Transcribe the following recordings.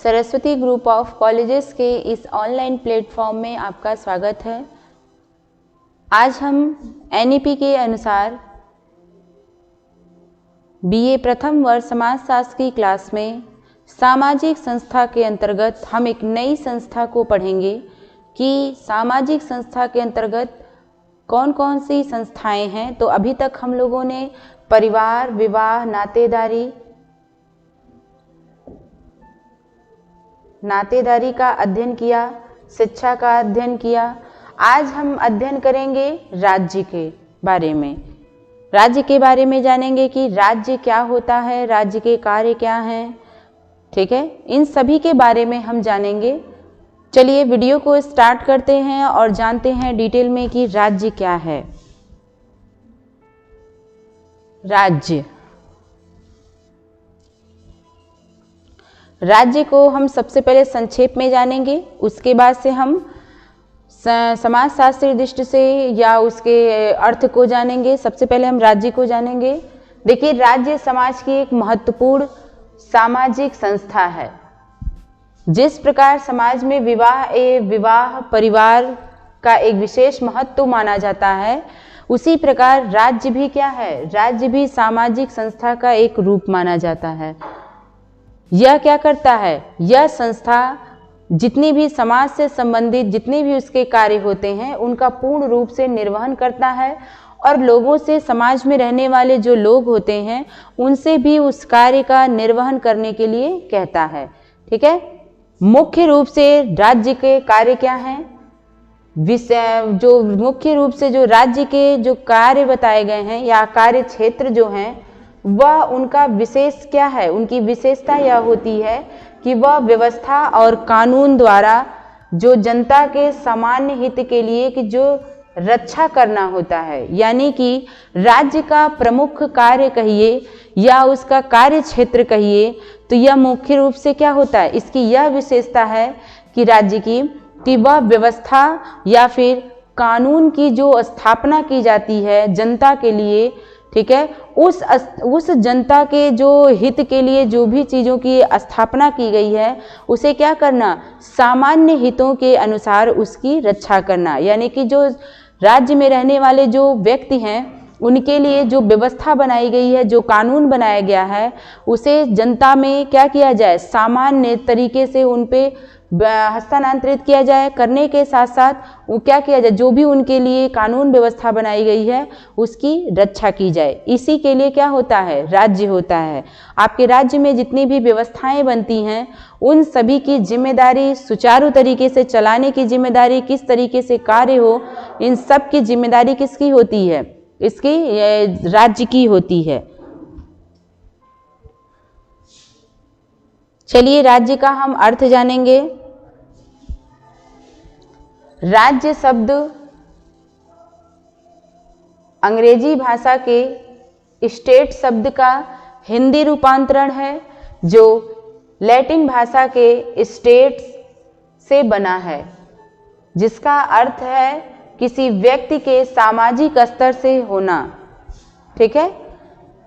Saraswati group of colleges के इस online platform में आपका स्वागत है। आज हम एनईपी के अनुसार बीए प्रथम वर्ष समाजशास्त्र की क्लास में सामाजिक संस्था के अंतर्गत हम एक नई संस्था को पढ़ेंगे कि सामाजिक संस्था के अंतर्गत कौन कौन सी संस्थाएं हैं। तो अभी तक हम लोगों ने परिवार, विवाह, नातेदारी का अध्ययन किया, शिक्षा का अध्ययन किया। आज हम अध्ययन करेंगे राज्य के बारे में। राज्य के बारे में जानेंगे कि राज्य क्या होता है, राज्य के कार्य क्या हैं, ठीक है। इन सभी के बारे में हम जानेंगे। चलिए वीडियो को स्टार्ट करते हैं और जानते हैं डिटेल में कि राज्य क्या है। राज्य को हम सबसे पहले संक्षेप में जानेंगे, उसके बाद से हम समाजशास्त्रीय दृष्टि से या उसके अर्थ को जानेंगे। सबसे पहले हम राज्य को जानेंगे। देखिए, राज्य समाज की एक महत्वपूर्ण सामाजिक संस्था है। जिस प्रकार समाज में विवाह परिवार का एक विशेष महत्व माना जाता है, उसी प्रकार राज्य भी क्या है, राज्य भी सामाजिक संस्था का एक रूप माना जाता है। यह क्या करता है, यह संस्था जितनी भी समाज से संबंधित जितने भी उसके कार्य होते हैं उनका पूर्ण रूप से निर्वहन करता है और लोगों से, समाज में रहने वाले जो लोग होते हैं उनसे भी उस कार्य का निर्वहन करने के लिए कहता है, ठीक है। मुख्य रूप से राज्य के कार्य क्या हैं, जो मुख्य रूप से जो राज्य के जो कार्य बताए गए हैं या कार्य क्षेत्र जो हैं, वह उनका विशेष क्या है, उनकी विशेषता यह होती है कि वह व्यवस्था और कानून द्वारा जो जनता के सामान्य हित के लिए कि जो रक्षा करना होता है, यानी कि राज्य का प्रमुख कार्य कहिए या उसका कार्य क्षेत्र कहिए, तो यह मुख्य रूप से क्या होता है, इसकी यह विशेषता है कि राज्य की कि वह व्यवस्था या फिर कानून की जो स्थापना की जाती है जनता के लिए, ठीक है, उस जनता के जो हित के लिए जो भी चीज़ों की स्थापना की गई है उसे क्या करना, सामान्य हितों के अनुसार उसकी रक्षा करना। यानी कि जो राज्य में रहने वाले जो व्यक्ति हैं उनके लिए जो व्यवस्था बनाई गई है, जो कानून बनाया गया है, उसे जनता में क्या किया जाए, सामान्य तरीके से उन पे हस्तांतरित किया जाए। करने के साथ साथ वो क्या किया जाए, जो भी उनके लिए कानून व्यवस्था बनाई गई है उसकी रक्षा की जाए। इसी के लिए क्या होता है, राज्य होता है। आपके राज्य में जितनी भी व्यवस्थाएं बनती हैं उन सभी की जिम्मेदारी, सुचारू तरीके से चलाने की जिम्मेदारी, किस तरीके से कार्य हो, इन सब की जिम्मेदारी किसकी होती है, इसकी राज्य की होती है। चलिए राज्य का हम अर्थ जानेंगे। राज्य शब्द अंग्रेजी भाषा के स्टेट शब्द का हिंदी रूपांतरण है, जो लैटिन भाषा के स्टेट्स से बना है, जिसका अर्थ है किसी व्यक्ति के सामाजिक स्तर से होना, ठीक है।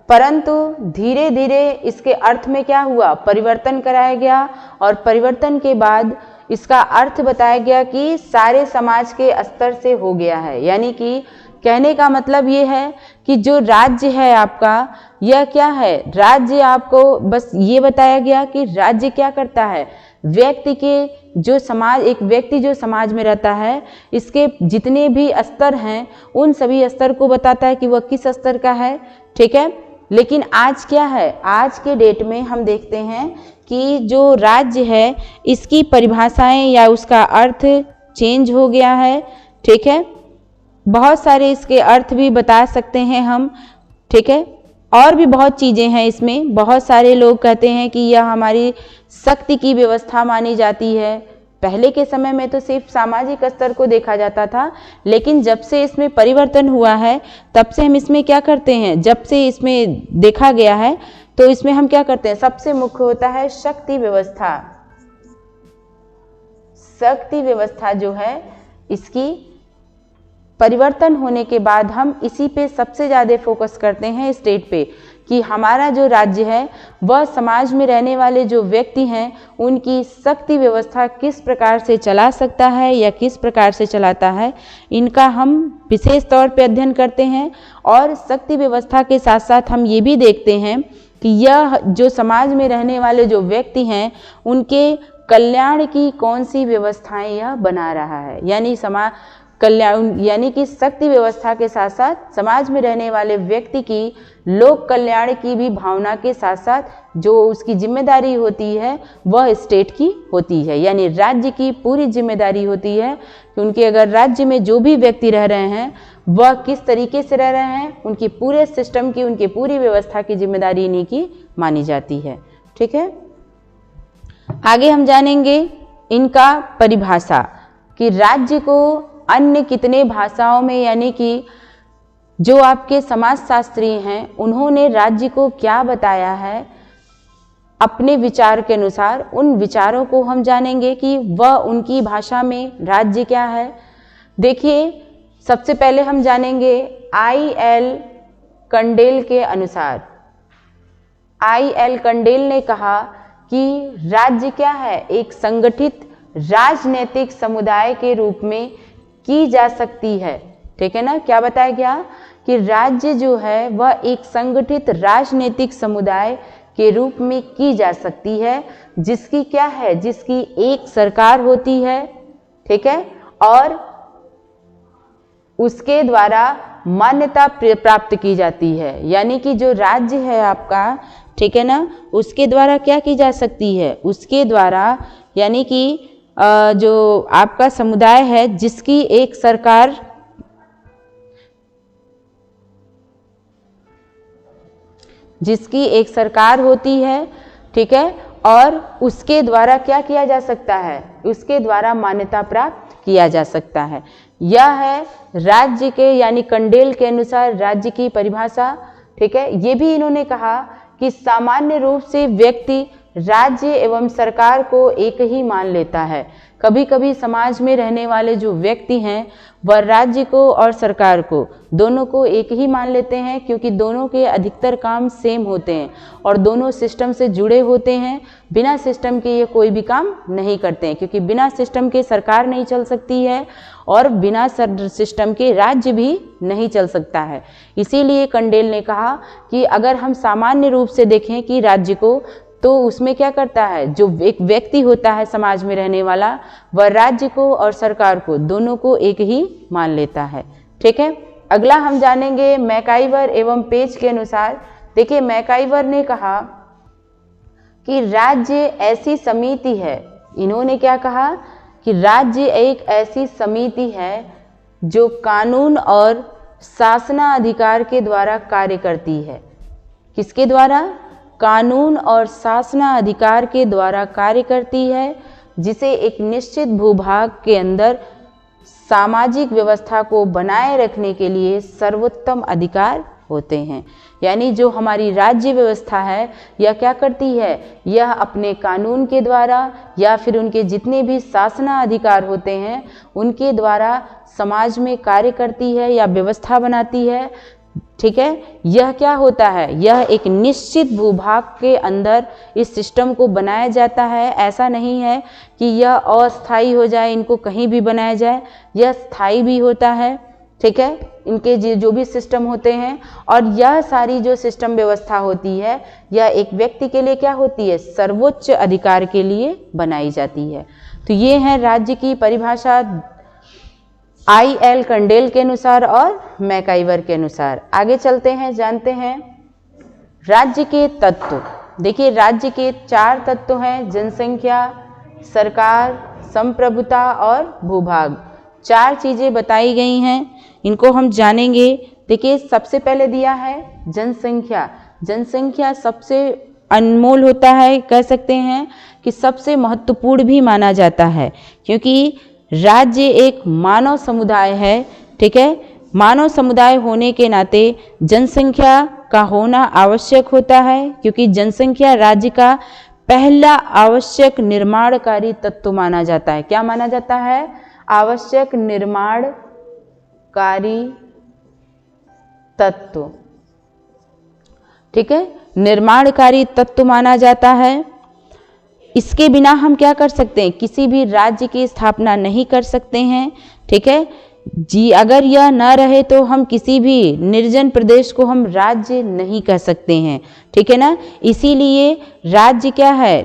परंतु धीरे धीरे इसके अर्थ में क्या हुआ, परिवर्तन कराया गया और परिवर्तन के बाद इसका अर्थ बताया गया कि सारे समाज के स्तर से हो गया है। यानी कि कहने का मतलब ये है कि जो राज्य है आपका, यह क्या है, राज्य आपको बस ये बताया गया कि राज्य क्या करता है, व्यक्ति के जो समाज, एक व्यक्ति जो समाज में रहता है इसके जितने भी स्तर हैं उन सभी स्तर को बताता है कि वह किस स्तर का है, ठीक है। लेकिन आज क्या है, आज के डेट में हम देखते हैं कि जो राज्य है इसकी परिभाषाएं या उसका अर्थ चेंज हो गया है, ठीक है। बहुत सारे इसके अर्थ भी बता सकते हैं हम, ठीक है। और भी बहुत चीज़ें हैं इसमें। बहुत सारे लोग कहते हैं कि यह हमारी शक्ति की व्यवस्था मानी जाती है। पहले के समय में तो सिर्फ सामाजिक स्तर को देखा जाता था, लेकिन जब से इसमें परिवर्तन हुआ है तब से हम इसमें क्या करते हैं, जब से इसमें देखा गया है तो इसमें हम क्या करते हैं, सबसे मुख्य होता है शक्ति व्यवस्था। शक्ति व्यवस्था जो है इसकी परिवर्तन होने के बाद हम इसी पे सबसे ज़्यादा फोकस करते हैं स्टेट पे, कि हमारा जो राज्य है वह समाज में रहने वाले जो व्यक्ति हैं उनकी शक्ति व्यवस्था किस प्रकार से चला सकता है या किस प्रकार से चलाता है, इनका हम विशेष तौर पे अध्ययन करते हैं। और शक्ति व्यवस्था के साथ साथ हम ये भी देखते हैं कि यह जो समाज में रहने वाले जो व्यक्ति हैं उनके कल्याण की कौन सी व्यवस्थाएं यह बना रहा है। यानी समाज कल्याण यानी कि शक्ति व्यवस्था के साथ साथ समाज में रहने वाले व्यक्ति की लोक कल्याण की भी भावना के साथ साथ जो उसकी जिम्मेदारी होती है वह स्टेट की होती है, यानी राज्य की पूरी जिम्मेदारी होती है कि उनके अगर राज्य में जो भी व्यक्ति रह रहे हैं वह किस तरीके से रह रहे हैं, उनकी पूरे सिस्टम की, उनकी पूरी व्यवस्था की जिम्मेदारी इन्हीं की मानी जाती है। ठीक है, आगे हम जानेंगे इनका परिभाषा कि राज्य को अन्य कितने भाषाओं में, यानी कि जो आपके समाजशास्त्री हैं उन्होंने राज्य को क्या बताया है अपने विचार के अनुसार, उन विचारों को हम जानेंगे कि वह उनकी भाषा में राज्य क्या है। देखिए, सबसे पहले हम जानेंगे I.L. कंडेल के अनुसार। I.L. कंडेल ने कहा कि राज्य क्या है, एक संगठित राजनीतिक समुदाय के रूप में की जा सकती है। ठीक है ना, क्या बताया गया कि राज्य जो है वह एक संगठित राजनीतिक समुदाय के रूप में की जा सकती है, जिसकी क्या है, जिसकी एक सरकार होती है। ठीक है, और उसके द्वारा मान्यता प्राप्त की जाती है। यानी कि जो राज्य है आपका, ठीक है ना, उसके द्वारा क्या की जा सकती है, उसके द्वारा यानी कि जो आपका समुदाय है जिसकी एक सरकार होती है। ठीक है, और उसके द्वारा क्या किया जा सकता है, उसके द्वारा मान्यता प्राप्त किया जा सकता है। यह है राज्य के, यानी कंडेल के अनुसार राज्य की परिभाषा। ठीक है, ये भी इन्होंने कहा कि सामान्य रूप से व्यक्ति राज्य एवं सरकार को एक ही मान लेता है। कभी कभी समाज में रहने वाले जो व्यक्ति हैं वह राज्य को और सरकार को दोनों को एक ही मान लेते हैं, क्योंकि दोनों के अधिकतर काम सेम होते हैं और दोनों सिस्टम से जुड़े होते हैं। बिना सिस्टम के ये कोई भी काम नहीं करते हैं, क्योंकि बिना सिस्टम के सरकार नहीं चल सकती है और बिना सिस्टम के राज्य भी नहीं चल सकता है। इसीलिए कंडेल ने कहा कि अगर हम सामान्य रूप से देखें कि राज्य को, तो उसमें क्या करता है, जो एक व्यक्ति होता है समाज में रहने वाला, वह राज्य को और सरकार को दोनों को एक ही मान लेता है। ठीक है, अगला हम जानेंगे मैकाइवर एवं पेज के अनुसार। देखिए, मैकाइवर ने कहा कि राज्य ऐसी समिति है, इन्होंने क्या कहा कि राज्य एक ऐसी समिति है जो कानून और शासनाधिकार के द्वारा कार्य करती है। किसके द्वारा? कानून और शासनाधिकार के द्वारा कार्य करती है, जिसे एक निश्चित भूभाग के अंदर सामाजिक व्यवस्था को बनाए रखने के लिए सर्वोत्तम अधिकार होते हैं। यानी जो हमारी राज्य व्यवस्था है यह क्या करती है, यह अपने कानून के द्वारा या फिर उनके जितने भी शासनाधिकार होते हैं उनके द्वारा समाज में कार्य करती है या व्यवस्था बनाती है। ठीक है, यह क्या होता है, यह एक निश्चित भूभाग के अंदर इस सिस्टम को बनाया जाता है। ऐसा नहीं है कि यह अस्थायी हो जाए, इनको कहीं भी बनाया जाए, यह स्थायी भी होता है। ठीक है, इनके जो भी सिस्टम होते हैं, और यह सारी जो सिस्टम व्यवस्था होती है यह एक व्यक्ति के लिए क्या होती है, सर्वोच्च अधिकार के लिए बनाई जाती है। तो ये है राज्य की परिभाषा I.L. कंडेल के अनुसार और मैकाइवर के अनुसार। आगे चलते हैं, जानते हैं राज्य के तत्व। देखिए, राज्य के 4 तत्व हैं, जनसंख्या, सरकार, संप्रभुता और भूभाग। 4 चीजें बताई गई हैं, इनको हम जानेंगे। देखिए, सबसे पहले दिया है जनसंख्या। जनसंख्या सबसे अनमोल होता है, कह सकते हैं कि सबसे महत्वपूर्ण भी माना जाता है, क्योंकि राज्य एक मानव समुदाय है। ठीक है, मानव समुदाय होने के नाते जनसंख्या का होना आवश्यक होता है, क्योंकि जनसंख्या राज्य का पहला आवश्यक निर्माणकारी तत्व माना जाता है। क्या माना जाता है? आवश्यक निर्माणकारी तत्व। ठीक है, निर्माणकारी तत्व माना जाता है। इसके बिना हम क्या कर सकते हैं, किसी भी राज्य की स्थापना नहीं कर सकते हैं। ठीक है जी, अगर यह न रहे तो हम किसी भी निर्जन प्रदेश को हम राज्य नहीं कह सकते हैं। ठीक है ना, इसीलिए राज्य क्या है,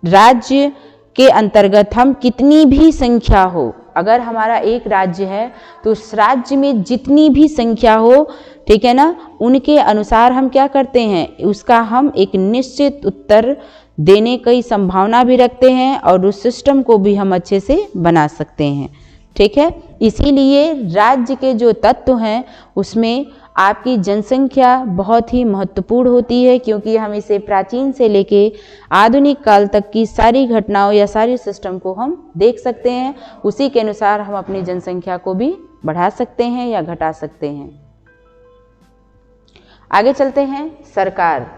राज्य के अंतर्गत हम कितनी भी संख्या हो, अगर हमारा एक राज्य है तो उस राज्य में जितनी भी संख्या हो, ठीक है ना, उनके अनुसार हम क्या करते हैं, उसका हम एक निश्चित उत्तर देने की संभावना भी रखते हैं और उस सिस्टम को भी हम अच्छे से बना सकते हैं। ठीक है, इसीलिए राज्य के जो तत्व हैं उसमें आपकी जनसंख्या बहुत ही महत्वपूर्ण होती है, क्योंकि हम इसे प्राचीन से लेके आधुनिक काल तक की सारी घटनाओं या सारी सिस्टम को हम देख सकते हैं। उसी के अनुसार हम अपनी जनसंख्या को भी बढ़ा सकते हैं या घटा सकते हैं। आगे चलते हैं, सरकार।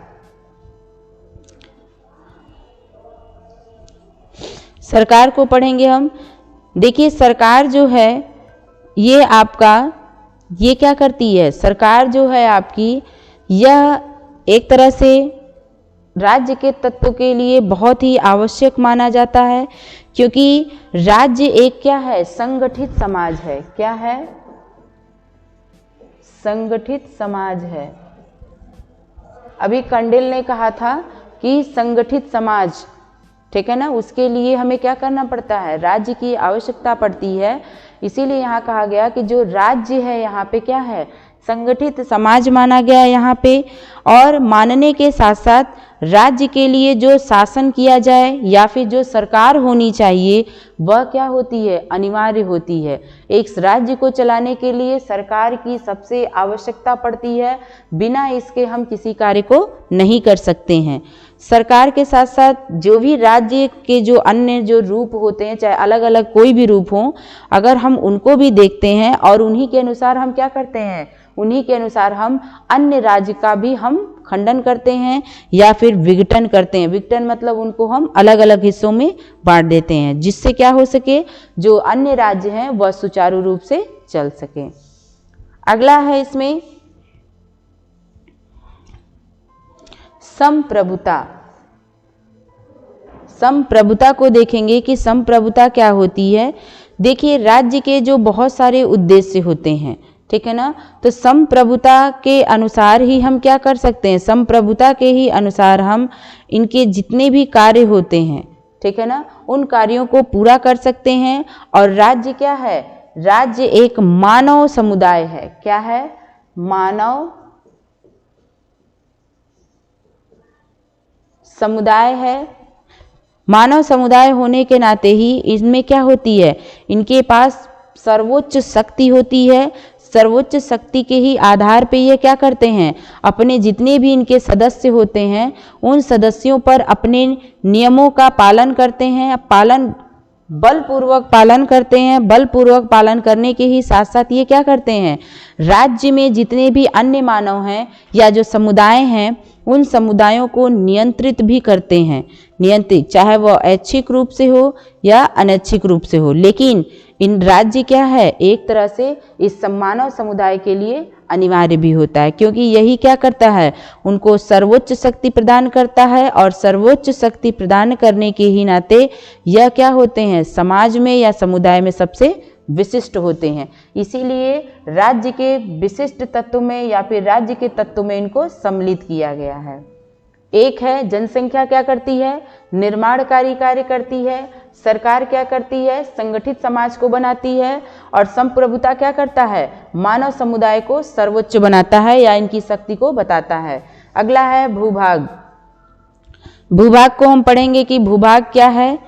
सरकार को पढ़ेंगे हम। देखिए, सरकार जो है ये आपका, ये क्या करती है, सरकार जो है आपकी, यह एक तरह से राज्य के तत्व के लिए बहुत ही आवश्यक माना जाता है, क्योंकि राज्य एक क्या है, संगठित समाज है। क्या है, संगठित समाज है। अभी कंडिल ने कहा था कि संगठित समाज, ठीक है ना, उसके लिए हमें क्या करना पड़ता है, राज्य की आवश्यकता पड़ती है। इसीलिए यहाँ कहा गया कि जो राज्य है यहाँ पे क्या है, संगठित समाज माना गया है यहाँ पे। और मानने के साथ साथ राज्य के लिए जो शासन किया जाए या फिर जो सरकार होनी चाहिए वह क्या होती है, अनिवार्य होती है। एक राज्य को चलाने के लिए सरकार की सबसे आवश्यकता पड़ती है, बिना इसके हम किसी कार्य को नहीं कर सकते हैं। सरकार के साथ साथ जो भी राज्य के जो अन्य जो रूप होते हैं, चाहे अलग अलग कोई भी रूप हो, अगर हम उनको भी देखते हैं और उन्हीं के अनुसार हम क्या करते हैं, उन्हीं के अनुसार हम अन्य राज्य का भी हम खंडन करते हैं या फिर विघटन करते हैं। विघटन मतलब उनको हम अलग अलग हिस्सों में बांट देते हैं, जिससे क्या हो सके, जो अन्य राज्य हैं वह सुचारू रूप से चल सके। अगला है इसमें संप्रभुता। संप्रभुता को देखेंगे कि संप्रभुता क्या होती है। देखिए, राज्य के जो बहुत सारे उद्देश्य होते हैं, ठीक है ना, तो संप्रभुता के अनुसार ही हम क्या कर सकते हैं, संप्रभुता के ही अनुसार हम इनके जितने भी कार्य होते हैं, ठीक है ना, उन कार्यों को पूरा कर सकते हैं। और राज्य क्या है, राज्य एक मानव समुदाय है। क्या है, मानव समुदाय है। मानव समुदाय होने के नाते ही इसमें क्या होती है, इनके पास सर्वोच्च शक्ति होती है। सर्वोच्च शक्ति के ही आधार पे ये क्या करते हैं, अपने जितने भी इनके सदस्य होते हैं उन सदस्यों पर अपने नियमों का पालन करते हैं, बलपूर्वक पालन करते हैं। बलपूर्वक पालन करने के ही साथ साथ ये क्या करते हैं, राज्य में जितने भी अन्य मानव हैं या जो समुदाय हैं उन समुदायों को नियंत्रित भी करते हैं। नियंत्रित चाहे वह ऐच्छिक रूप से हो या अनैच्छिक रूप से हो, लेकिन इन राज्य क्या है, एक तरह से इस मानव समुदाय के लिए अनिवार्य भी होता है, क्योंकि यही क्या करता है, उनको सर्वोच्च शक्ति प्रदान करता है। और सर्वोच्च शक्ति प्रदान करने के ही नाते यह क्या होते हैं, समाज में या समुदाय में सबसे विशिष्ट होते हैं। इसीलिए राज्य के विशिष्ट तत्व में या फिर राज्य के तत्व में इनको सम्मिलित किया गया है। एक है जनसंख्या क्या करती है, निर्माणकारी कार्य करती है। सरकार क्या करती है, संगठित समाज को बनाती है। और संप्रभुता क्या करता है, मानव समुदाय को सर्वोच्च बनाता है या इनकी शक्ति को बताता है। अगला है भूभाग। भूभाग को हम पढ़ेंगे कि भूभाग क्या है।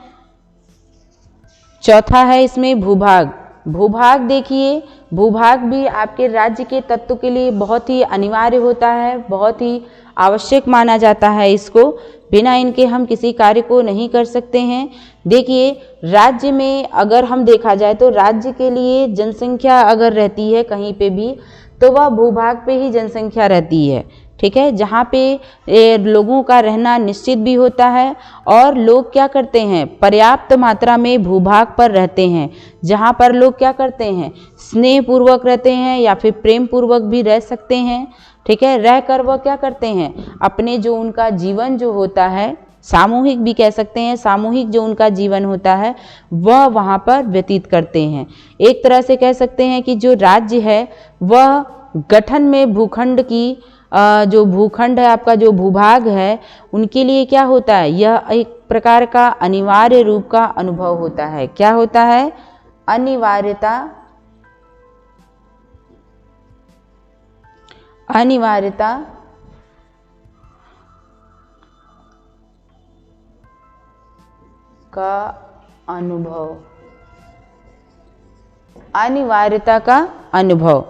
चौथा है इसमें भूभाग। भूभाग देखिए, भूभाग भी आपके राज्य के तत्व के लिए बहुत ही अनिवार्य होता है, बहुत ही आवश्यक माना जाता है। इसको बिना इनके हम किसी कार्य को नहीं कर सकते हैं। देखिए, राज्य में अगर हम देखा जाए तो राज्य के लिए जनसंख्या अगर रहती है कहीं पे भी तो वह भूभाग पे ही जनसंख्या रहती है, ठीक है, जहाँ पे लोगों का रहना निश्चित भी होता है। और लोग क्या करते हैं, पर्याप्त मात्रा में भूभाग पर रहते हैं, जहाँ पर लोग क्या करते हैं, स्नेह पूर्वक रहते हैं या फिर प्रेम पूर्वक भी रह सकते हैं। ठीक है, रहकर वह क्या करते हैं, अपने जो उनका जीवन जो होता है, सामूहिक भी कह सकते हैं, सामूहिक जो उनका जीवन होता है वह वहाँ पर व्यतीत करते हैं। एक तरह से कह सकते हैं कि जो राज्य है वह गठन में भूखंड की जो भूखंड है, आपका जो भूभाग है, उनके लिए क्या होता है, यह एक प्रकार का अनिवार्य रूप का अनुभव होता है। क्या होता है, अनिवार्यता का अनुभव, अनिवार्यता का अनुभव,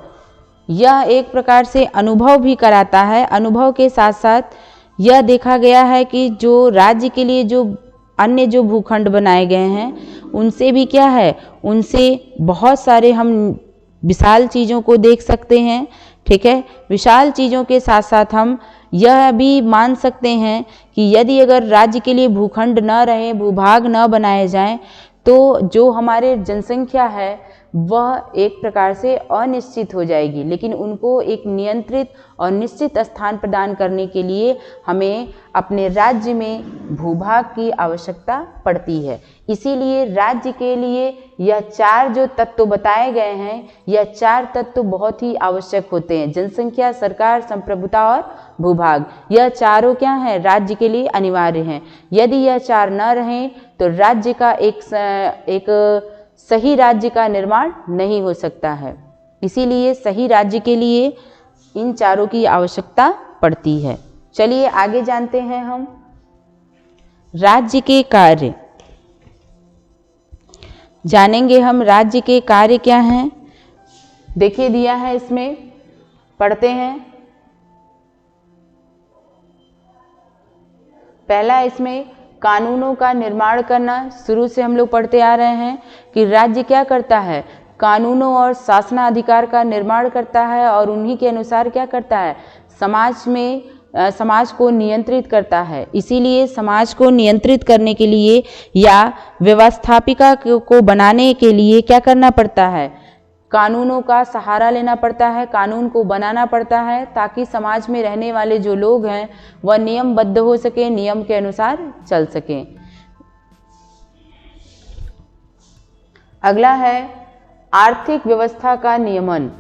यह एक प्रकार से अनुभव भी कराता है। अनुभव के साथ साथ यह देखा गया है कि जो राज्य के लिए जो अन्य जो भूखंड बनाए गए हैं उनसे भी क्या है, उनसे बहुत सारे हम विशाल चीज़ों को देख सकते हैं। ठीक है, विशाल चीज़ों के साथ साथ हम यह भी मान सकते हैं कि यदि अगर राज्य के लिए भूखंड न रहे, भूभाग न बनाए जाएं, तो जो हमारे जनसंख्या है वह एक प्रकार से अनिश्चित हो जाएगी। लेकिन उनको एक नियंत्रित और निश्चित स्थान प्रदान करने के लिए हमें अपने राज्य में भूभाग की आवश्यकता पड़ती है। इसीलिए राज्य के लिए यह चार जो तत्व बताए गए हैं, यह चार तत्व बहुत ही आवश्यक होते हैं। जनसंख्या, सरकार, संप्रभुता और भूभाग, यह चारों क्या हैं, राज्य के लिए अनिवार्य हैं। यदि यह चार न रहें तो राज्य का एक सही राज्य का निर्माण नहीं हो सकता है। इसीलिए सही राज्य के लिए इन चारों की आवश्यकता पड़ती है। चलिए आगे जानते हैं हम राज्य के कार्य, जानेंगे हम राज्य के कार्य क्या हैं। देखिए दिया है इसमें, पढ़ते हैं। पहला इसमें कानूनों का निर्माण करना, शुरू से हम लोग पढ़ते आ रहे हैं कि राज्य क्या करता है, कानूनों और शासनाधिकार का निर्माण करता है और उन्हीं के अनुसार क्या करता है, समाज को नियंत्रित करता है। इसीलिए समाज को नियंत्रित करने के लिए या व्यवस्थापिका को बनाने के लिए क्या करना पड़ता है, कानूनों का सहारा लेना पड़ता है, कानून को बनाना पड़ता है ताकि समाज में रहने वाले जो लोग हैं वह नियमबद्ध हो सके, नियम के अनुसार चल सकें। अगला है आर्थिक व्यवस्था का नियमन।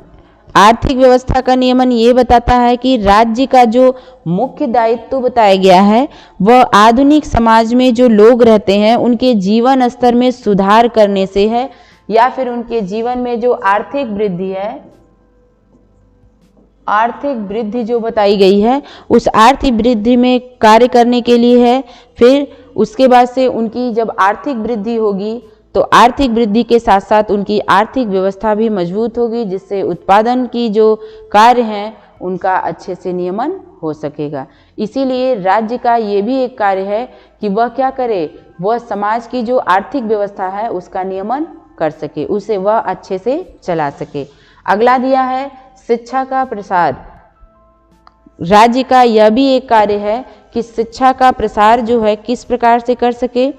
आर्थिक व्यवस्था का नियमन ये बताता है कि राज्य का जो मुख्य दायित्व बताया गया है वह आधुनिक समाज में जो लोग रहते हैं उनके जीवन स्तर में सुधार करने से है, या फिर उनके जीवन में जो आर्थिक वृद्धि है, आर्थिक वृद्धि जो बताई गई है उस आर्थिक वृद्धि में कार्य करने के लिए है। फिर उसके बाद से उनकी जब आर्थिक वृद्धि होगी तो आर्थिक वृद्धि के साथ साथ उनकी आर्थिक व्यवस्था भी मजबूत होगी, जिससे उत्पादन की जो कार्य हैं उनका अच्छे से नियमन हो सकेगा। इसीलिए राज्य का ये भी एक कार्य है कि वह क्या करे, वह समाज की जो आर्थिक व्यवस्था है उसका नियमन कर सके, उसे वह अच्छे से चला सके। अगला दिया है शिक्षा का प्रसार। राज्य का यह भी एक कार्य है कि शिक्षा का प्रसार जो है किस प्रकार से कर सके,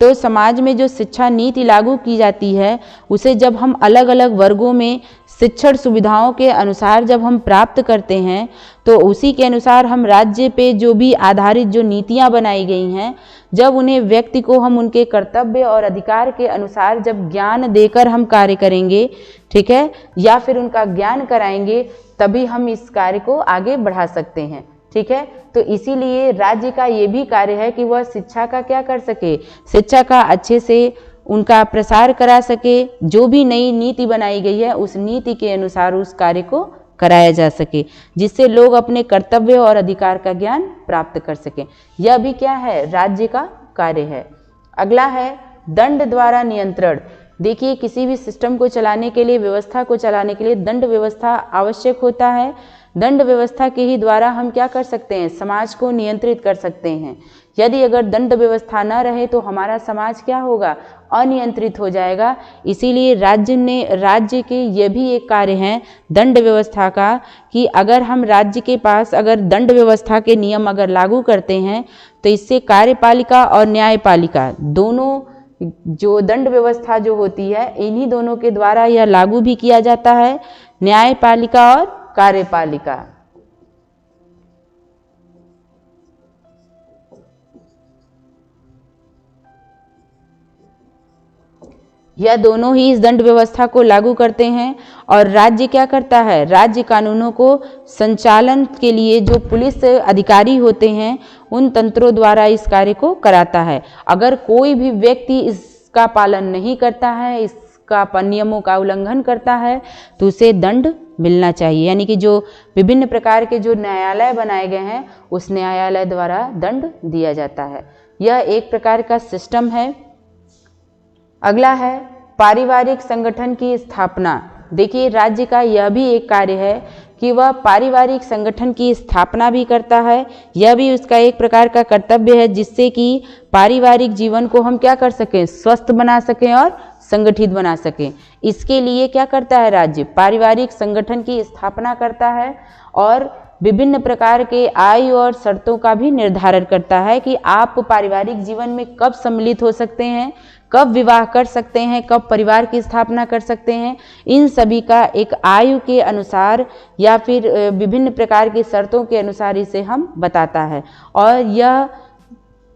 तो समाज में जो शिक्षा नीति लागू की जाती है उसे जब हम अलग अलग वर्गों में शिक्षण सुविधाओं के अनुसार जब हम प्राप्त करते हैं तो उसी के अनुसार हम राज्य पे जो भी आधारित जो नीतियां बनाई गई हैं, जब उन्हें व्यक्ति को हम उनके कर्तव्य और अधिकार के अनुसार जब ज्ञान देकर हम कार्य करेंगे, ठीक है, या फिर उनका ज्ञान कराएंगे, तभी हम इस कार्य को आगे बढ़ा सकते हैं। ठीक है, तो इसीलिए राज्य का ये भी कार्य है कि वह शिक्षा का क्या कर सके, शिक्षा का अच्छे से उनका प्रसार करा सके, जो भी नई नीति बनाई गई है उस नीति के अनुसार उस कार्य को कराया जा सके, जिससे लोग अपने कर्तव्य और अधिकार का ज्ञान प्राप्त कर सकें। यह भी क्या है, राज्य का कार्य है। अगला है दंड द्वारा नियंत्रण। देखिए किसी भी सिस्टम को चलाने के लिए, व्यवस्था को चलाने के लिए दंड व्यवस्था आवश्यक होता है। दंड व्यवस्था के ही द्वारा हम क्या कर सकते हैं, समाज को नियंत्रित कर सकते हैं। यदि अगर दंड व्यवस्था न रहे तो हमारा समाज क्या होगा, अनियंत्रित हो जाएगा। इसीलिए राज्य के ये भी एक कार्य है दंड व्यवस्था का, कि अगर हम राज्य के पास अगर दंड व्यवस्था के नियम अगर लागू करते हैं तो इससे कार्यपालिका और न्यायपालिका दोनों जो दंड व्यवस्था जो होती है इन्हीं दोनों के द्वारा यह लागू भी किया जाता है, न्यायपालिका और कार्यपालिका। यह दोनों ही इस दंड व्यवस्था को लागू करते हैं। और राज्य क्या करता है, राज्य कानूनों को संचालन के लिए जो पुलिस अधिकारी होते हैं उन तंत्रों द्वारा इस कार्य को कराता है। अगर कोई भी व्यक्ति इसका पालन नहीं करता है, इसका नियमों का उल्लंघन करता है, तो उसे दंड मिलना चाहिए। यानी कि जो विभिन्न प्रकार के जो न्यायालय बनाए गए हैं उस न्यायालय द्वारा दंड दिया जाता है। यह एक प्रकार का सिस्टम है। अगला है पारिवारिक संगठन की स्थापना। देखिए, राज्य का यह भी एक कार्य है कि वह पारिवारिक संगठन की स्थापना भी करता है। यह भी उसका एक प्रकार का कर्तव्य है, जिससे कि पारिवारिक जीवन को हम क्या कर सकें, स्वस्थ बना सकें और संगठित बना सकें। इसके लिए क्या करता है राज्य, पारिवारिक संगठन की स्थापना करता है और विभिन्न प्रकार के आयु और शर्तों का भी निर्धारण करता है कि आप पारिवारिक जीवन में कब सम्मिलित हो सकते हैं, कब विवाह कर सकते हैं, कब परिवार की स्थापना कर सकते हैं। इन सभी का एक आयु के अनुसार या फिर विभिन्न प्रकार की शर्तों के अनुसार इसे हम बताता है। और यह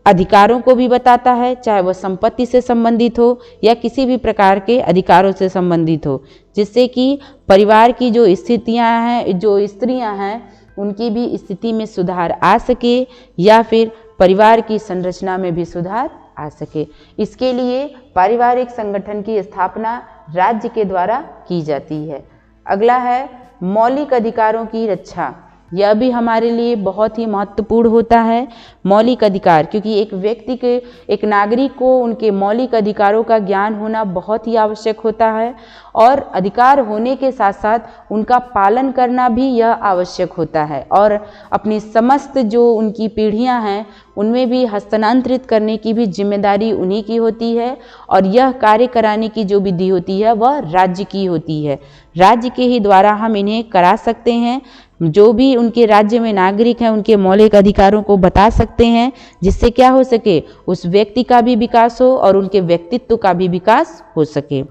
अधिकारों को भी बताता है, चाहे वह संपत्ति से संबंधित हो या किसी भी प्रकार के अधिकारों से संबंधित हो, जिससे कि परिवार की जो स्थितियां हैं, जो स्त्रियां हैं, उनकी भी स्थिति में सुधार आ सके या फिर परिवार की संरचना में भी सुधार आ सके। इसके लिए पारिवारिक संगठन की स्थापना राज्य के द्वारा की जाती है। अगला है मौलिक अधिकारों की रक्षा। यह भी हमारे लिए बहुत ही महत्वपूर्ण होता है, मौलिक अधिकार, क्योंकि एक व्यक्ति के, एक नागरिक को उनके मौलिक अधिकारों का ज्ञान होना बहुत ही आवश्यक होता है और अधिकार होने के साथ साथ उनका पालन करना भी यह आवश्यक होता है। और अपनी समस्त जो उनकी पीढ़ियां हैं उनमें भी हस्तांतरित करने की भी जिम्मेदारी उन्हीं की होती है और यह कार्य कराने की जो विधि होती है वह राज्य की होती है। राज्य के ही द्वारा हम इन्हें करा सकते हैं। जो भी उनके राज्य में नागरिक हैं उनके मौलिक अधिकारों को बता सकते हैं, जिससे क्या हो सके, उस व्यक्ति का भी विकास हो और उनके व्यक्तित्व का भी विकास हो सके,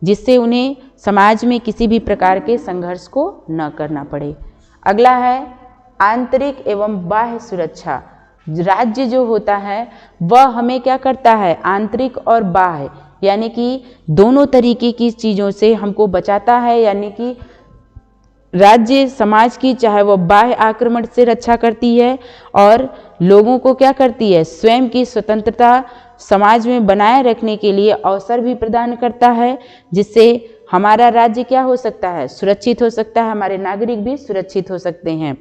जिससे उन्हें समाज में किसी भी प्रकार के संघर्ष को न करना पड़े। अगला है आंतरिक एवं बाह्य सुरक्षा। राज्य जो होता है वह हमें क्या करता है, आंतरिक और बाह्य यानी कि दोनों तरीके की चीज़ों से हमको बचाता है। यानी कि राज्य समाज की चाहे वह बाह्य आक्रमण से रक्षा करती है और लोगों को क्या करती है, स्वयं की स्वतंत्रता समाज में बनाए रखने के लिए अवसर भी प्रदान करता है, जिससे हमारा राज्य क्या हो सकता है, सुरक्षित हो सकता है, हमारे नागरिक भी सुरक्षित हो सकते हैं।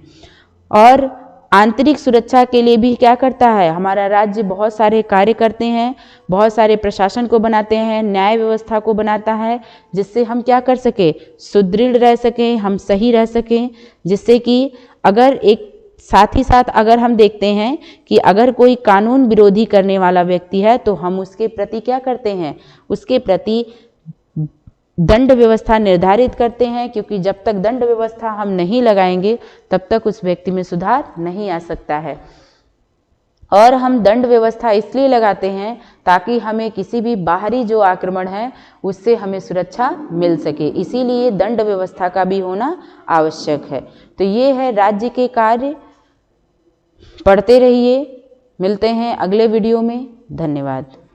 और आंतरिक सुरक्षा के लिए भी क्या करता है, हमारा राज्य बहुत सारे कार्य करते हैं, बहुत सारे प्रशासन को बनाते हैं, न्याय व्यवस्था को बनाता है, जिससे हम क्या कर सके, सुदृढ़ रह सकें, हम सही रह सकें। जिससे कि अगर एक साथ ही साथ अगर हम देखते हैं कि अगर कोई कानून विरोधी करने वाला व्यक्ति है तो हम उसके प्रति क्या करते हैं, उसके प्रति दंड व्यवस्था निर्धारित करते हैं, क्योंकि जब तक दंड व्यवस्था हम नहीं लगाएंगे तब तक उस व्यक्ति में सुधार नहीं आ सकता है। और हम दंड व्यवस्था इसलिए लगाते हैं ताकि हमें किसी भी बाहरी जो आक्रमण है उससे हमें सुरक्षा मिल सके, इसीलिए दंड व्यवस्था का भी होना आवश्यक है। तो ये है राज्य के कार्य। पढ़ते रहिए, मिलते हैं अगले वीडियो में। धन्यवाद।